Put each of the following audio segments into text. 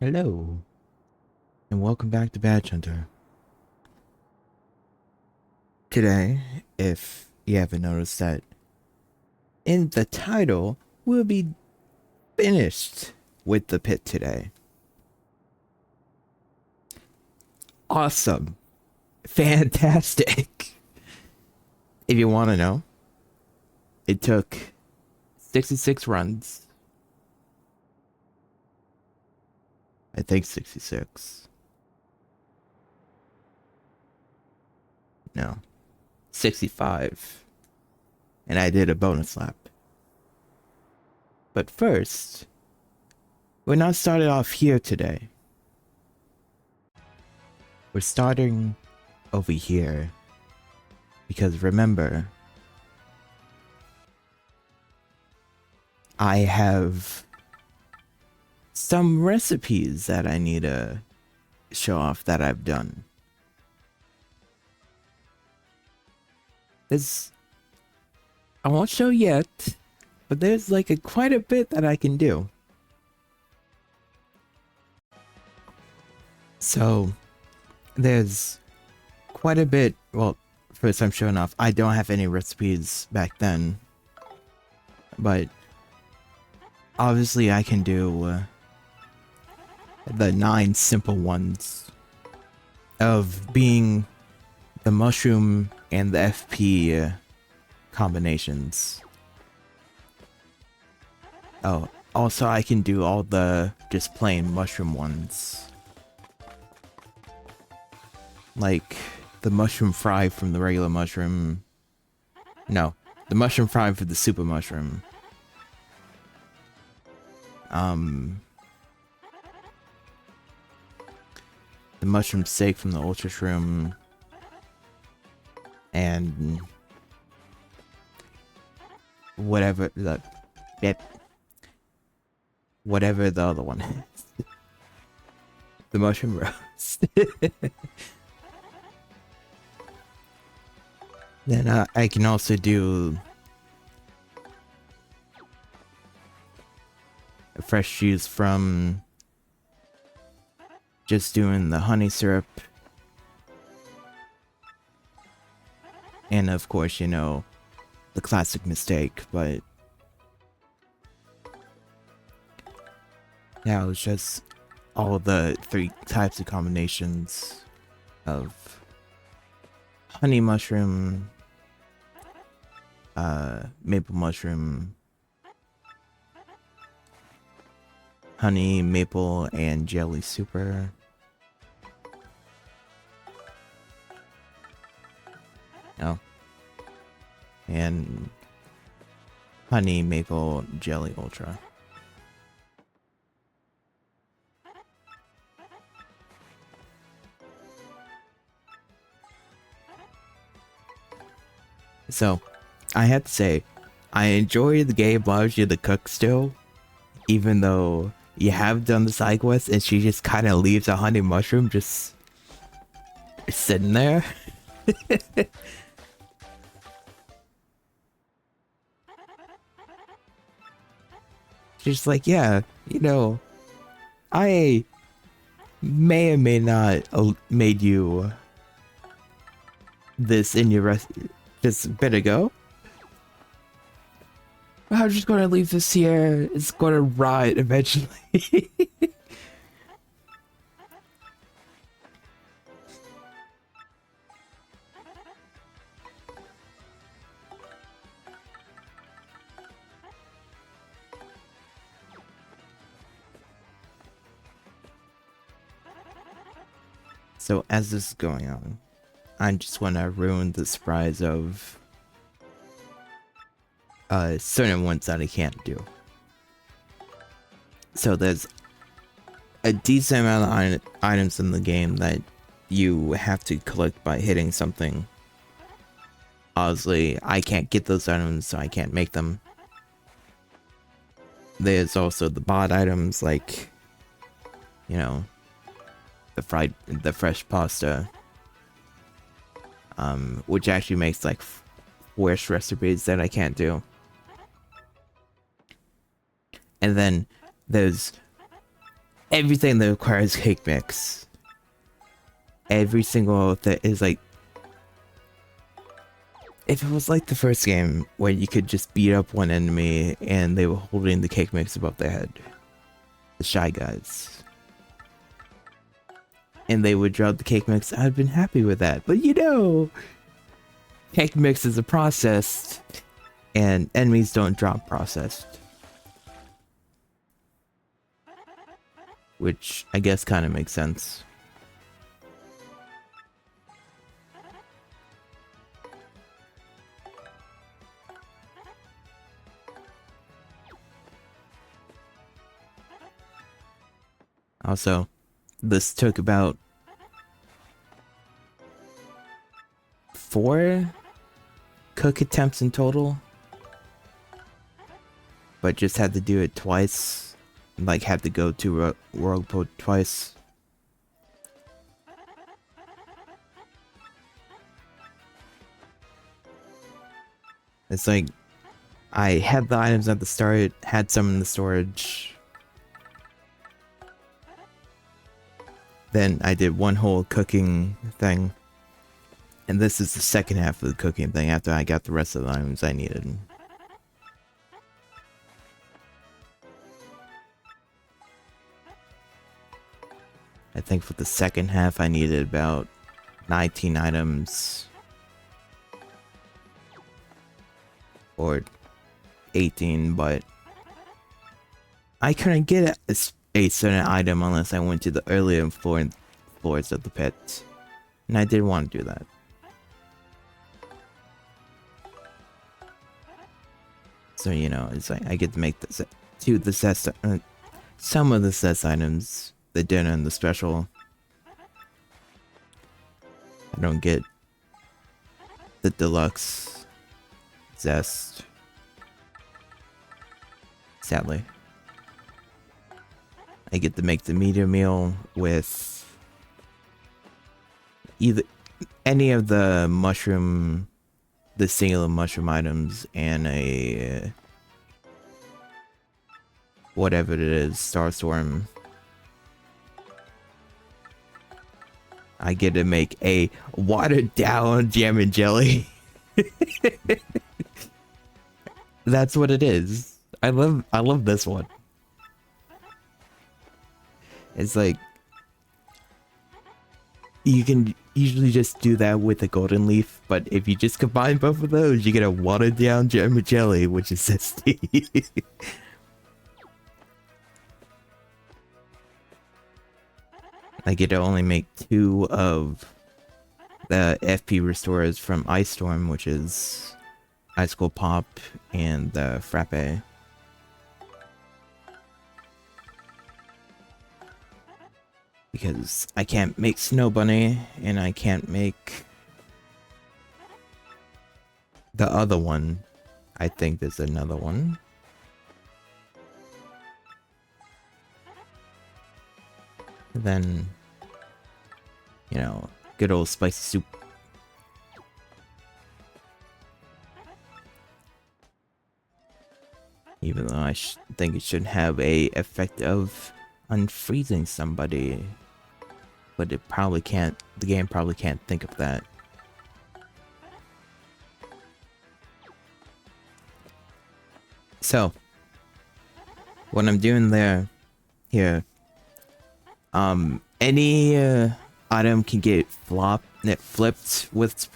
Hello, and welcome back to Badge Hunter. Today, if you haven't noticed that, in the title, we'll be finished with the pit today. Awesome. Fantastic. If you want to know, it took 66 runs. I think 66. No, 65. And I did a bonus lap. But first, we're not started off here today. We're starting over here. Because remember, I have some recipes that I need to show off that I've done. I won't show yet, but there's like quite a bit that I can do. So there's quite a bit. Well, first I'm showing off. I don't have any recipes back then, but obviously I can do the 9 simple ones of being the mushroom and the FP combinations. Oh, also I can do all the just plain mushroom ones. Like the mushroom fry from the regular mushroom. No, the mushroom fry for the super mushroom. The mushroom steak from the ultra shroom. And whatever the whatever the other one is. The mushroom roast. Then I can also do a fresh juice from just doing the honey syrup. And of course, you know, the classic mistake, but yeah, it was just all the 3 types of combinations of honey mushroom, maple mushroom, honey, maple, and jelly super. Oh. And honey, maple, jelly ultra. So, I have to say, I enjoy the game largely the cook still, even though you have done the side quest and she just kind of leaves a honey mushroom just sitting there. She's like, yeah, you know, I may or may not made you this in your just a bit ago. I'm just gonna leave this here. It's gonna rot eventually. So as this is going on, I just want to ruin the surprise of certain ones that I can't do. So there's a decent amount of items in the game that you have to collect by hitting something. Obviously, I can't get those items, so I can't make them. There's also the bot items like, you know, the fresh pasta, which actually makes like worse recipes that I can't do. And then there's everything that requires cake mix. Every single thing is like, if it was like the first game where you could just beat up one enemy and they were holding the cake mix above their head, the Shy Guys, and they would drop the cake mix, I'd been happy with that. But you know, cake mixes are processed and enemies don't drop processed, which I guess kind of makes sense. Also, this took about 4 cook attempts in total, but just had to do it twice. Like, had to go to Rogue Mode twice. It's like, I had the items at the start, had some in the storage. Then I did one whole cooking thing. And this is the second half of the cooking thing after I got the rest of the items I needed. I think for the second half I needed about 19 items. Or 18, but I couldn't get a certain item unless I went to the earlier floors of the pit. And I didn't want to do that. So, you know, it's like I get to make some of the zest items, the dinner and the special. I don't get the deluxe zest, sadly. I get to make the medium meal with either any of the singular mushroom items and a whatever it is, Starstorm. I get to make a watered down jam and jelly. That's what it is. I love this one. It's like, you can usually just do that with a golden leaf, but if you just combine both of those, you get a watered down jam and jelly, which is zesty. I get to only make 2 of the FP restorers from Ice Storm, which is Icicle Pop and the Frappe. Because I can't make Snow Bunny, and I can't make the other one. I think there's another one. And then, you know, good old spicy soup. Even though I think it should have a effect of unfreezing somebody, but it probably can't. The game probably can't think of that. So, what I'm doing here, any item can get flipped with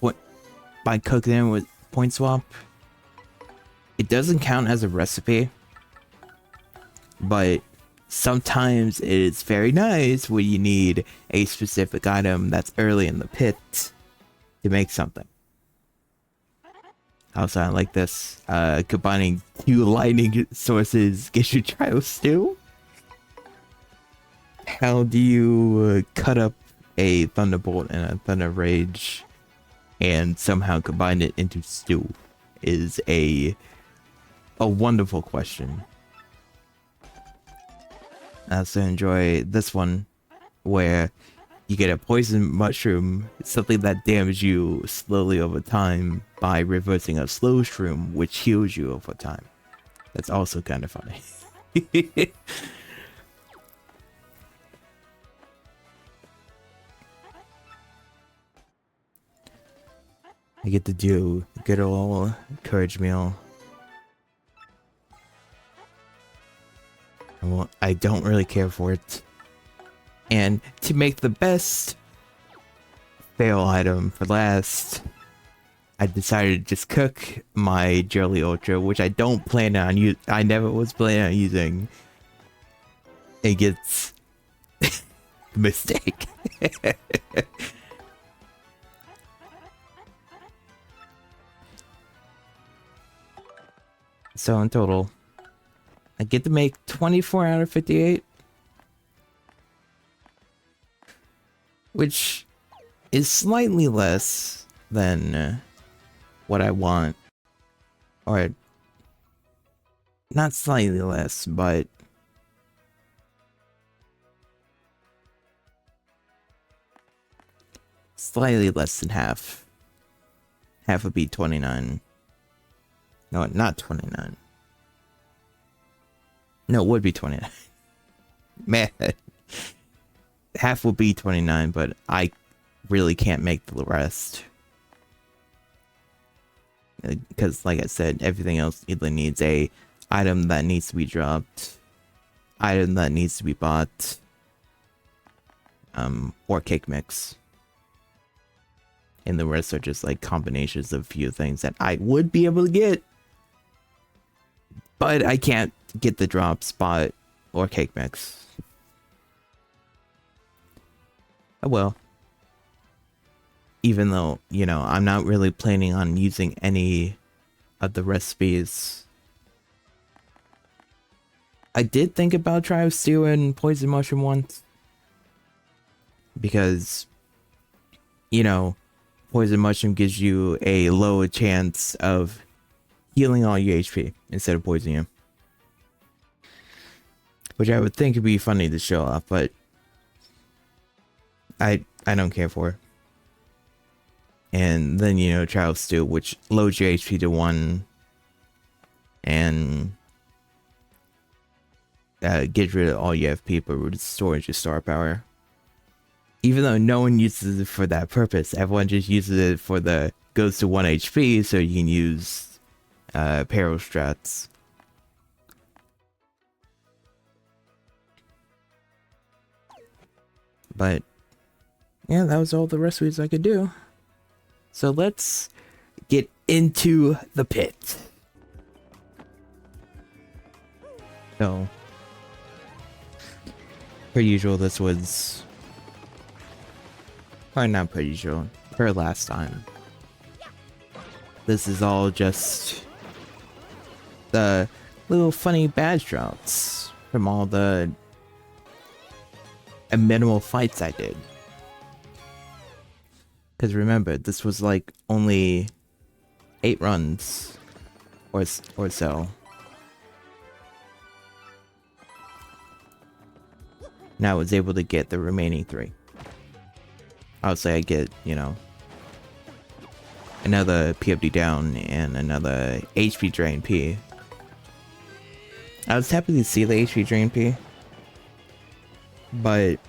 by cooking it with point swap. It doesn't count as a recipe, but sometimes it's very nice when you need a specific item that's early in the pit to make something. Also, I like this. Combining 2 lightning sources gets you Trio Stew. How do you cut up a Thunderbolt and a Thunder Rage and somehow combine it into stew is a wonderful question. I also enjoy this one where you get a poison mushroom, something that damages you slowly over time by reversing a slow shroom, which heals you over time. That's also kind of funny. I get to do a good old courage meal. Well, I don't really care for it. And to make the best fail item for last, I decided to just cook my Jelly Ultra, which I don't plan on I never was planning on using. It gets mistake. So in total, I get to make 24 out of 58, which is slightly less than what I want, or not slightly less, but slightly less than half. Half would be 29. No, not 29. No, it would be 29. Man, half would be 29, but I really can't make the rest. Because, like I said, everything else either needs a item that needs to be dropped, item that needs to be bought, or cake mix. And the rest are just like combinations of a few things that I would be able to get, but I can't get the drop spot or cake mix. Oh well. Even though, you know, I'm not really planning on using any of the recipes. I did think about trying stew and poison mushroom once. Because, you know, poison mushroom gives you a lower chance of healing all your HP instead of poisoning you. Which I would think would be funny to show off, but I don't care for it. And then, you know, Trial Stew, which loads your HP to 1 and gets rid of all your FP but restores your star power. Even though no one uses it for that purpose, everyone just uses it for the goes to 1 HP so you can use peril strats. But yeah, that was all the recipes I could do. So let's get into the pit. So, per usual, this was... Or not per usual, per last time. This is all just the little funny badge drops from all the minimal fights I did. Because remember, this was like only 8 runs or so. And I was able to get the remaining 3. I would say I get, you know, another PFD down and another HP drain P. I was happy to see the HP drain P. But,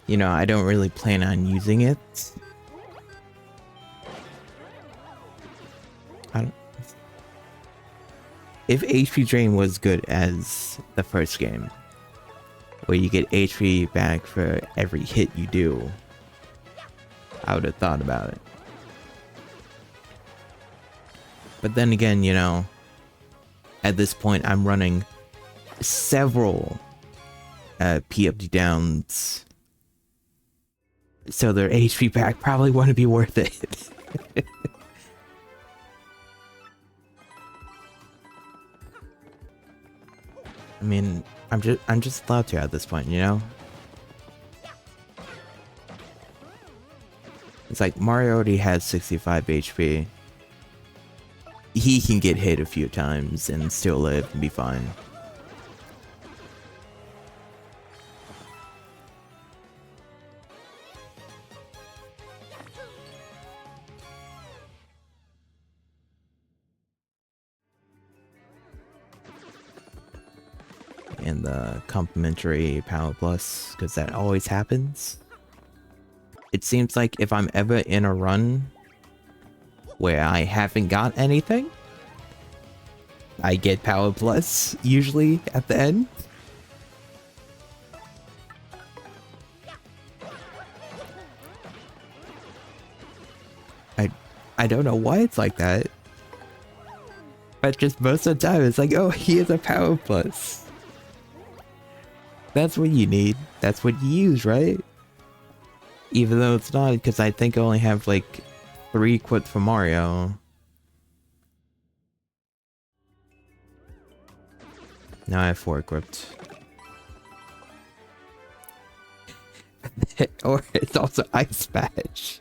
you know, I don't really plan on using it. If HP drain was good as the first game, where you get HP back for every hit you do, I would have thought about it. But then again, you know, at this point I'm running several PFD downs, so their HP pack probably wouldn't be worth it. I mean, I'm just allowed to at this point, you know? It's like Mario already has 65 HP. He can get hit a few times and still live and be fine. And the complimentary Power Plus, because that always happens. It seems like if I'm ever in a run where I haven't got anything, I get power plus usually at the end. I don't know why it's like that. But just most of the time it's like, oh, he has a power plus. That's what you need. That's what you use, right? Even though it's not, because I think I only have like 3 equipped for Mario. Now I have 4 equipped. Or it's also Ice Patch.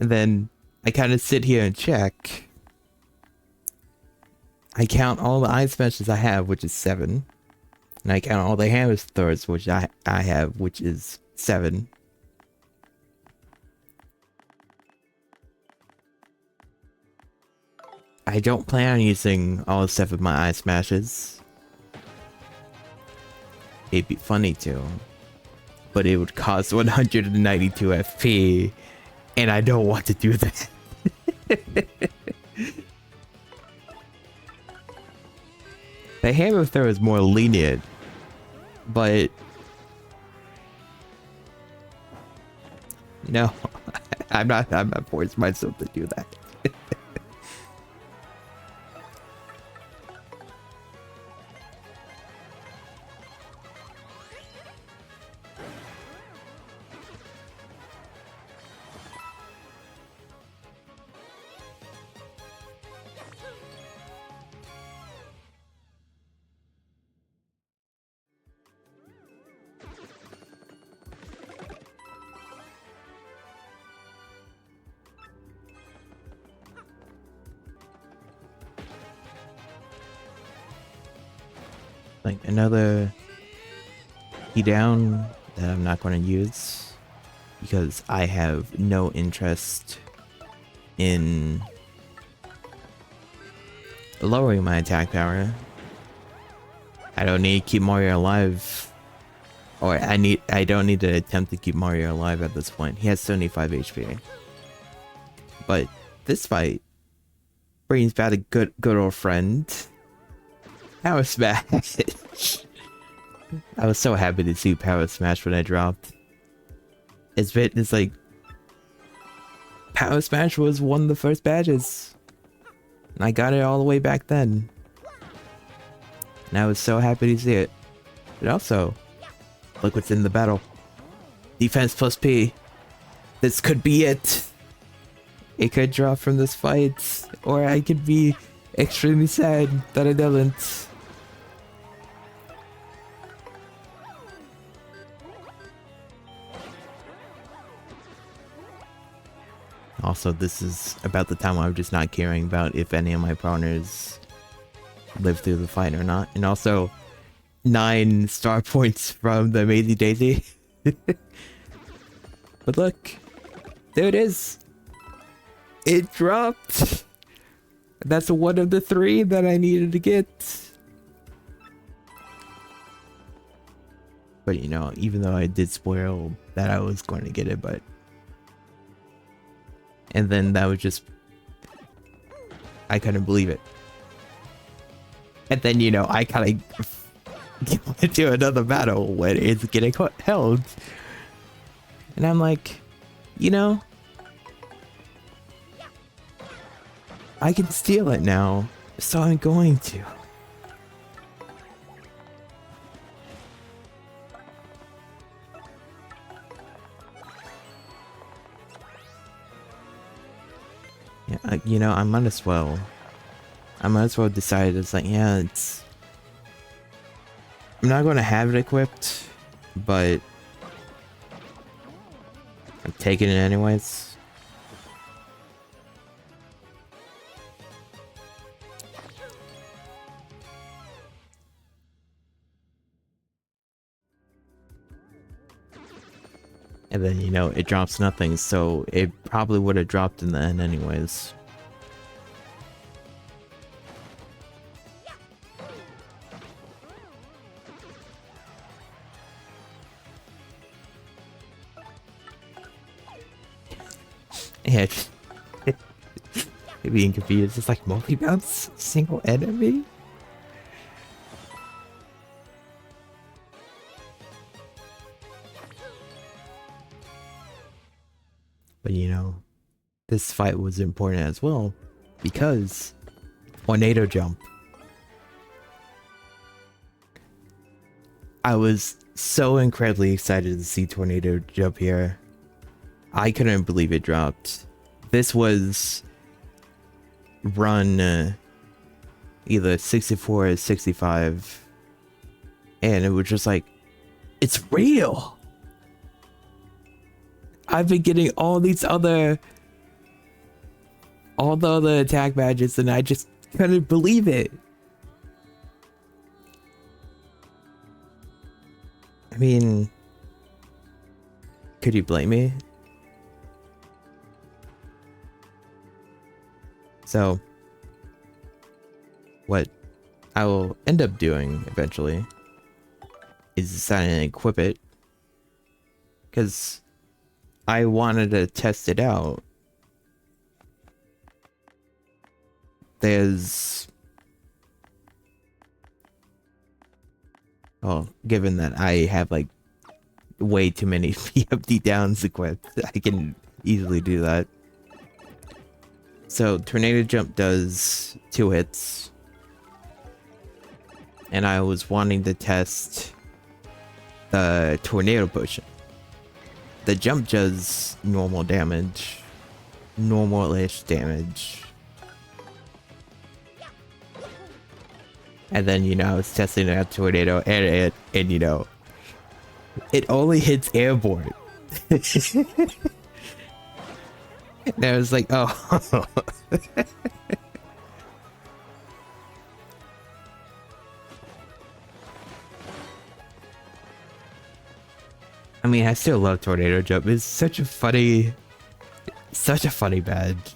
And then I kind of sit here and check. I count all the Ice Patches I have, which is 7. And I count all the Hammer Throws, which I have, which is 7. I don't plan on using all 7 of my Ice Smashes. It'd be funny to. But it would cost 192 FP. And I don't want to do that. The Hammer Throw is more lenient. But... no. I'm not forcing myself to do that. Like another key down that I'm not going to use because I have no interest in lowering my attack power. I don't need to keep Mario alive, or I don't need to attempt to keep Mario alive at this point. He has 75 HP. But this fight brings back a good old friend. Power Smash! I was so happy to see Power Smash when I dropped. It's like... Power Smash was one of the first badges. And I got it all the way back then. And I was so happy to see it. But also, look what's in the battle. Defense plus P. This could be it. It could drop from this fight. Or I could be extremely sad that it doesn't. Also, this is about the time I'm just not caring about if any of my partners live through the fight or not. And also, 9 star points from the Amazing Daisy. But look, there it is. It dropped. That's one of the 3 that I needed to get. But you know, even though I did spoil that I was going to get it, but... And then that was just... I couldn't believe it. And then, you know, I kind of get into another battle when it's getting held. And I'm like, you know, I can steal it now, so I'm going to. Yeah, you know, I might as well decide it's like, yeah, it's... I'm not going to have it equipped, but I'm taking it anyways. And then, you know, it drops nothing, so it probably would have dropped in the end anyways. Yeah. being confused. It's like multi-bounce single enemy? But you know, this fight was important as well because tornado jump. I was so incredibly excited to see tornado jump here. I couldn't believe it dropped. This was run either 64 or 65, and it was just like, it's real. I've been getting all the other attack badges, and I just couldn't believe it. I mean, could you blame me? So, what I will end up doing eventually is deciding to equip it, because I wanted to test it out. Given that I have like way too many PFD downs equipped, I can easily do that. So tornado jump does 2 hits, and I was wanting to test the tornado potion. The jump does normal damage, normal-ish damage. And then, you know, I was testing that tornado, and you know, it only hits airborne. And I was like, oh. I mean, I still love tornado jump. It's such a funny badge.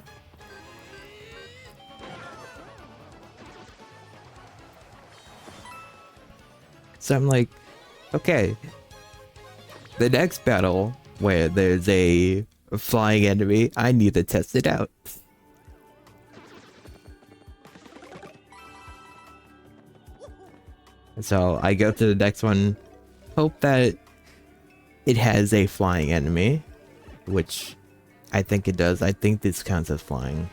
So I'm like, okay, the next battle where there's a flying enemy, I need to test it out. So I go to the next one, hope that it has a flying enemy, which I think it does. I think this counts as flying.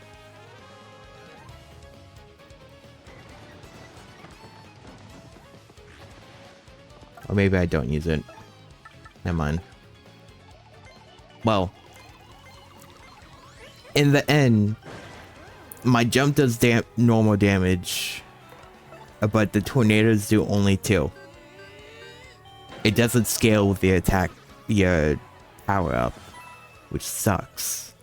Or maybe I don't use it. Never mind. Well, in the end, my jump does normal damage, but the tornadoes do only 2. It doesn't scale with the attack, the power up, which sucks.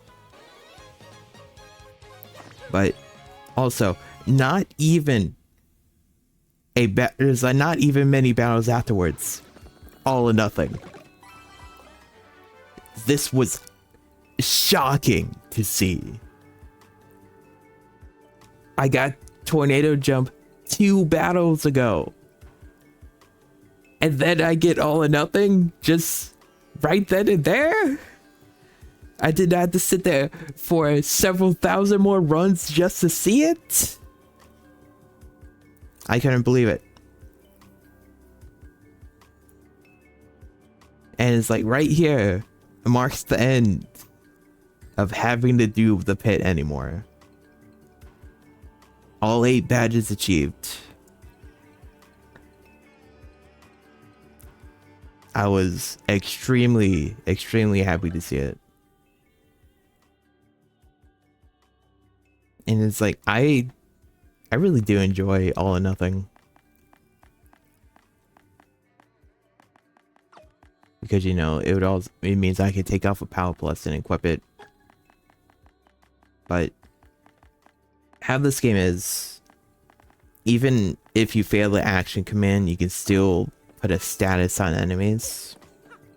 But also, not even there's not even many battles afterwards. All or nothing. This was shocking to see. I got tornado jump 2 battles ago, and then I get all or nothing just right then and there. I did not have to sit there for several thousand more runs just to see it. I couldn't believe it. And it's like right here marks the end of having to do the pit anymore. All 8 badges achieved. I was extremely happy to see it. And it's like, I really do enjoy all or nothing. Because, you know, it means I could take off a power plus and equip it. But how this game is, even if you fail the action command, you can still put a status on enemies.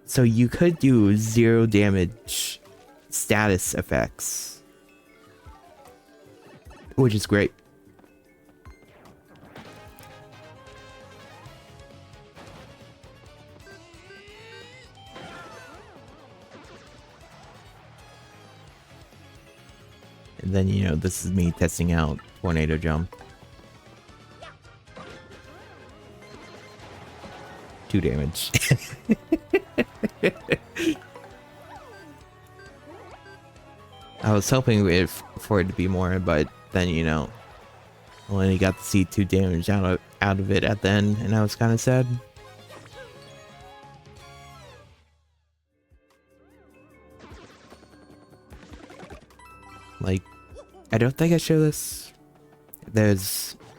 So you could do 0 damage status effects, which is great. And then, you know, this is me testing out Tornado Jump. 2 damage. I was hoping for it to be more, but then, you know, I only got to see 2 damage out of it at the end, and I was kind of sad. Like, I don't think I show this.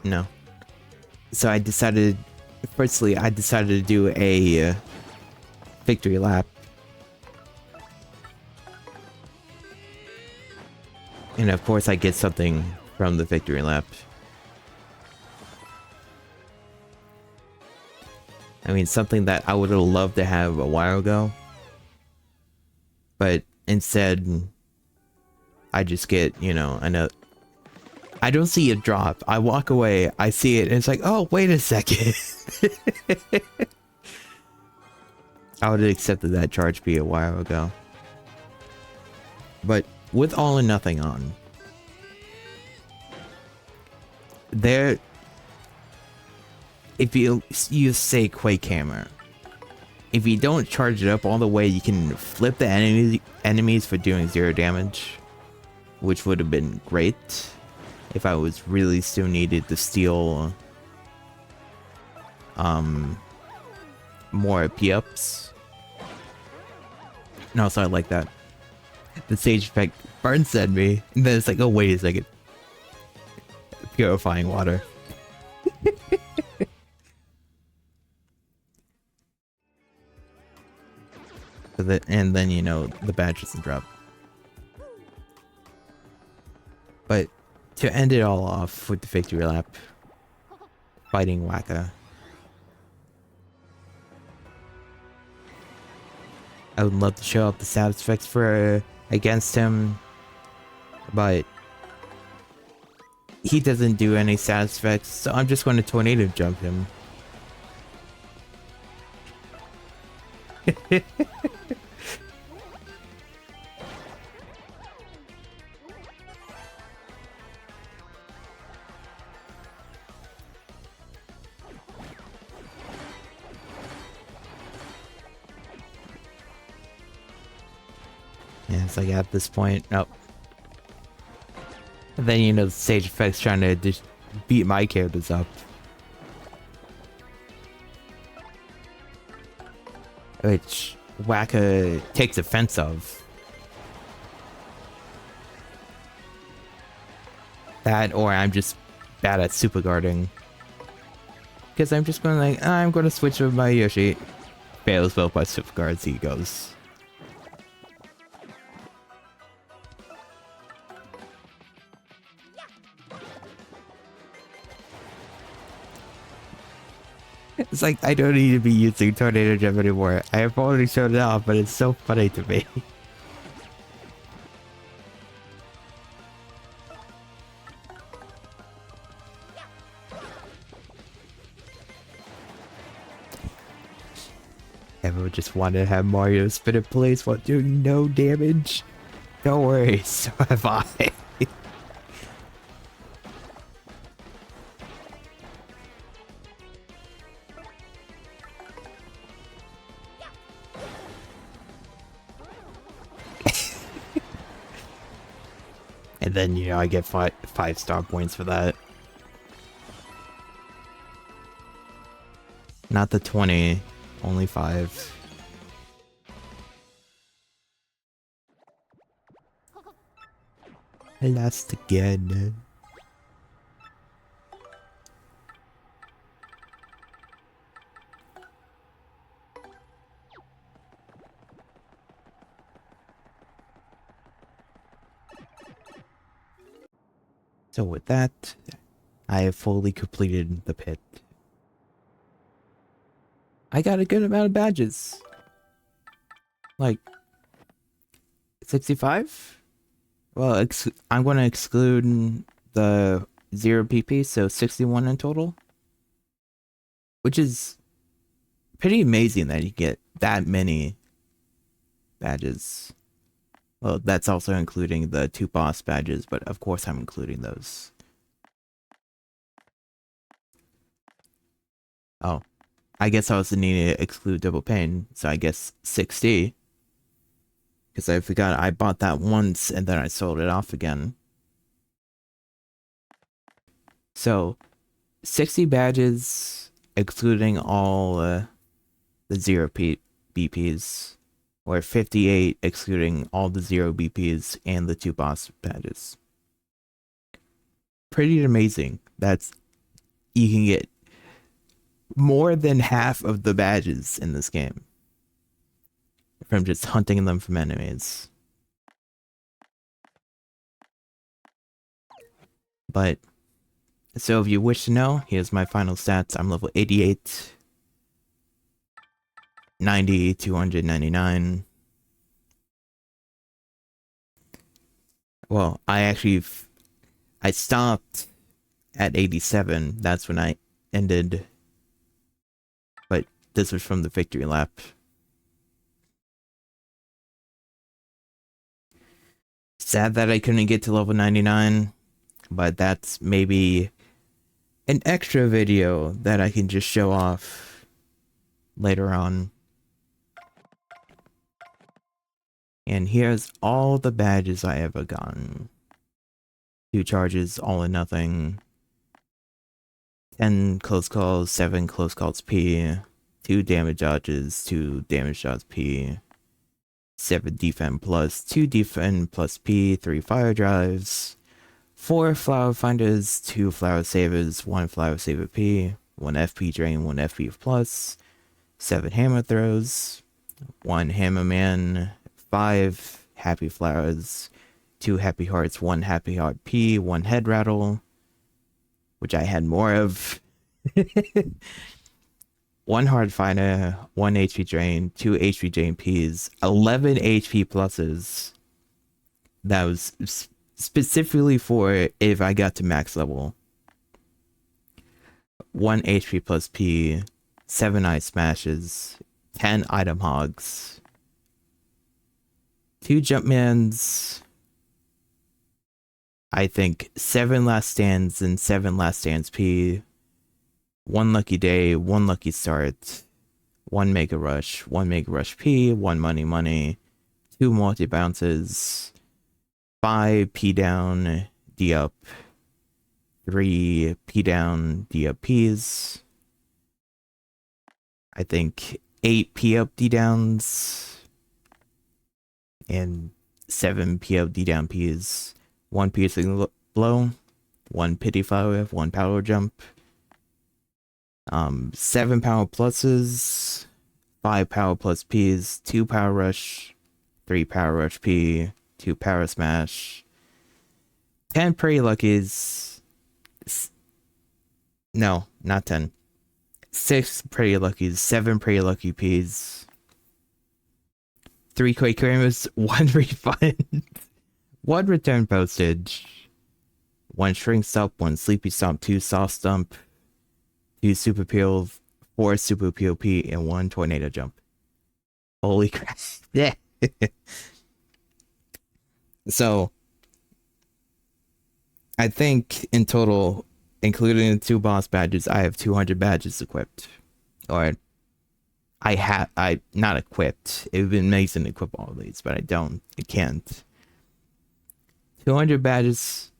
No. So I decided, firstly, I decided to do a victory lap. And of course I get something from the victory lap. I mean, something that I would have loved to have a while ago. But instead, I just get, you know, I don't see it drop. I walk away, I see it, and it's like, oh, wait a second. I would have accepted that charge fee a while ago. But with all or nothing on, there, if you use, say, Quake Hammer, if you don't charge it up all the way, you can flip the enemies for doing 0 damage, which would have been great if I was really still needed to steal more P-ups. No, so I like that. The stage effect burns at me, and then it's like, oh, wait a second. Purifying water. And then, you know, the badge doesn't drop. But to end it all off with the victory lap, fighting Whacka. I would love to show up the status effects for against him, but he doesn't do any status effects, so I'm just going to tornado jump him. Yeah, it's like at this point, nope. And then, you know, the stage effects trying to just beat my characters up. Which Whacka takes offense of. That, or I'm just bad at super guarding. Because I'm just going like, I'm going to switch with my Yoshi. Fails both my super guards, he goes. It's like, I don't need to be using Tornado Jump anymore. I have already shown it off, but it's so funny to me. Everyone just wanted to have Mario spin in place while doing no damage. Don't worry, so have I. And then, you know, I get 5 star points for that. Not the 20, only 5. I lost again. So with that, I have fully completed the pit. I got a good amount of badges. Like 65? Well, I'm going to exclude the 0 PP, so 61 in total. Which is pretty amazing that you get that many badges. Well, that's also including the 2 boss badges, but of course I'm including those. Oh, I guess I also need to exclude double pain, so I guess 60. Because I forgot I bought that once and then I sold it off again. So, 60 badges, excluding all the 0 BPs, or 58 excluding all the 0 BPs and the 2 boss badges. Pretty amazing. That's, you can get more than half of the badges in this game from just hunting them from enemies. But, so if you wish to know, here's my final stats. I'm level 88, 90, 299. Well, I stopped at 87. That's when I ended. But this was from the victory lap. Sad that I couldn't get to level 99, but that's maybe an extra video that I can just show off later on. And here's all the badges I ever gotten. 2 charges, all or nothing. 10 close calls, 7 close calls P. 2 damage dodges, 2 damage shots P. 7 defend plus, 2 defend plus P, 3 fire drives. 4 flower finders, 2 flower savers, 1 flower saver P. 1 FP drain, 1 FP plus. 7 hammer throws. 1 hammer man. 5 happy flowers, 2 happy hearts, 1 happy heart P, 1 head rattle, which I had more of. 1 hard finder, 1 HP drain, 2 HP drain Ps, 11 HP pluses. That was specifically for if I got to max level. 1 HP plus P, 7 ice smashes, 10 item hogs. 2 Jumpmans, I think 7 last stands and 7 last stands P, 1 lucky day, 1 lucky start, 1 mega rush, 1 mega rush P, 1 money money, 2 multi bounces, 5 P down, D up, 3 P down, D up Ps, I think 8 P up D downs, and 7 P up D down Ps, 1 piercing blow, 1 pity flower, 1 power jump, 7 power pluses, 5 power plus Ps, 2 power rush, 3 power rush P, 2 power smash, 10 pretty luckies, no, not 10, 6 pretty luckies, 7 pretty lucky Ps, 3 Quake Rainbows, 1 refund, 1 return postage, 1 shrink stomp, 1 sleepy stomp, 2 soft stomp, 2 super peel, 4 super peel P, and 1 tornado jump. Holy crap. Yeah. So, I think in total, including the 2 boss badges, I have 200 badges equipped. Or, I not equipped. It would be amazing to equip all of these, but I can't. 200 badges.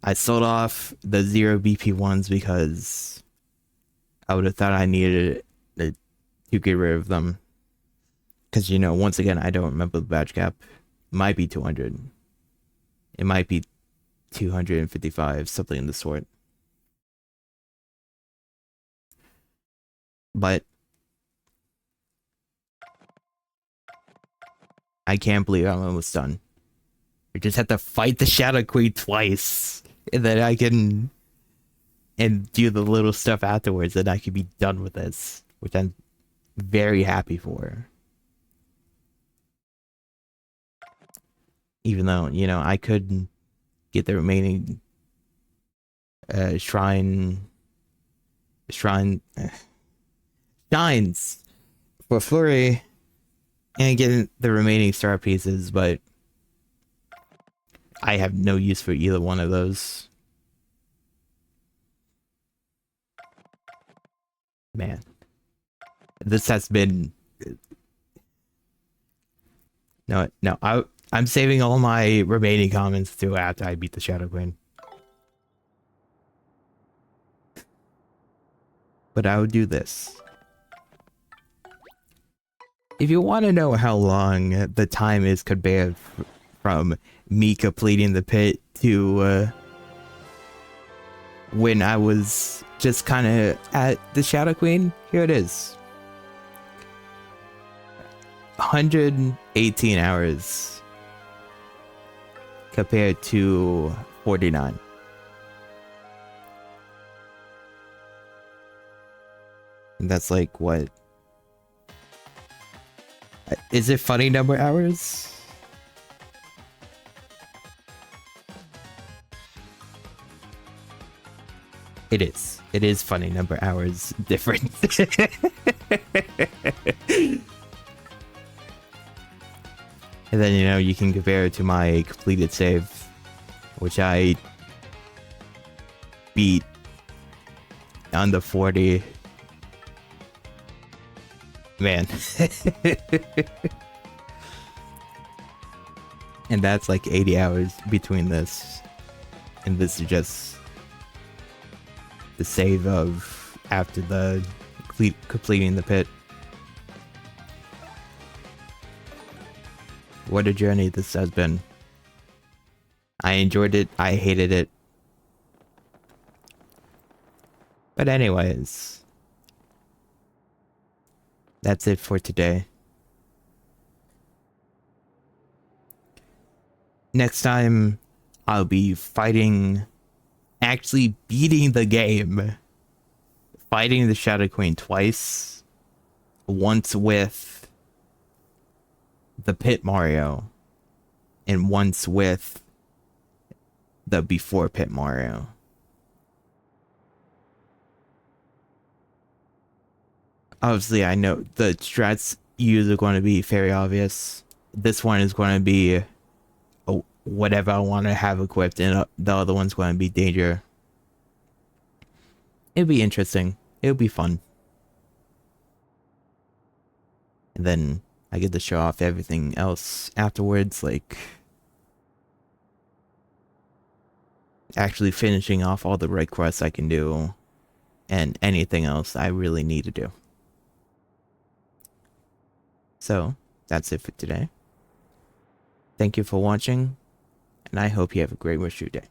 I sold off the 0 BP ones because I would have thought I needed to get rid of them. Because, you know, once again, I don't remember the badge cap. It might be 200. It might be 255, something in the sort. But I can't believe I'm almost done. I just have to fight the Shadow Queen twice. And then I can and do the little stuff afterwards, and I can be done with this, which I'm very happy for. Even though, you know, I could get the remaining shines for Flurry, and get the remaining star pieces, but I have no use for either one of those. Man, this has been no. I'm saving all my remaining comments to after I beat the Shadow Queen. But I would do this. If you want to know how long the time is compared from me completing the pit to when I was just kind of at the Shadow Queen, here it is. 118 hours compared to 49. And that's like, what? Is it funny number hours? It is. It is funny number hours different. And then, you know, you can compare it to my completed save, which I beat under 40. Man. And that's like 80 hours between this. And this is just the save of after the completing the pit. What a journey this has been. I enjoyed it. I hated it. But anyways, that's it for today. Next time, I'll be fighting, actually beating the game. Fighting the Shadow Queen twice. Once with the Pit Mario, and once with the before Pit Mario. Obviously, I know the strats used are going to be very obvious. This one is going to be whatever I want to have equipped, and the other one's going to be danger. It'll be interesting. It'll be fun. And then I get to show off everything else afterwards, like actually finishing off all the red quests I can do, and anything else I really need to do. So, that's it for today. Thank you for watching, and I hope you have a great rest of your day.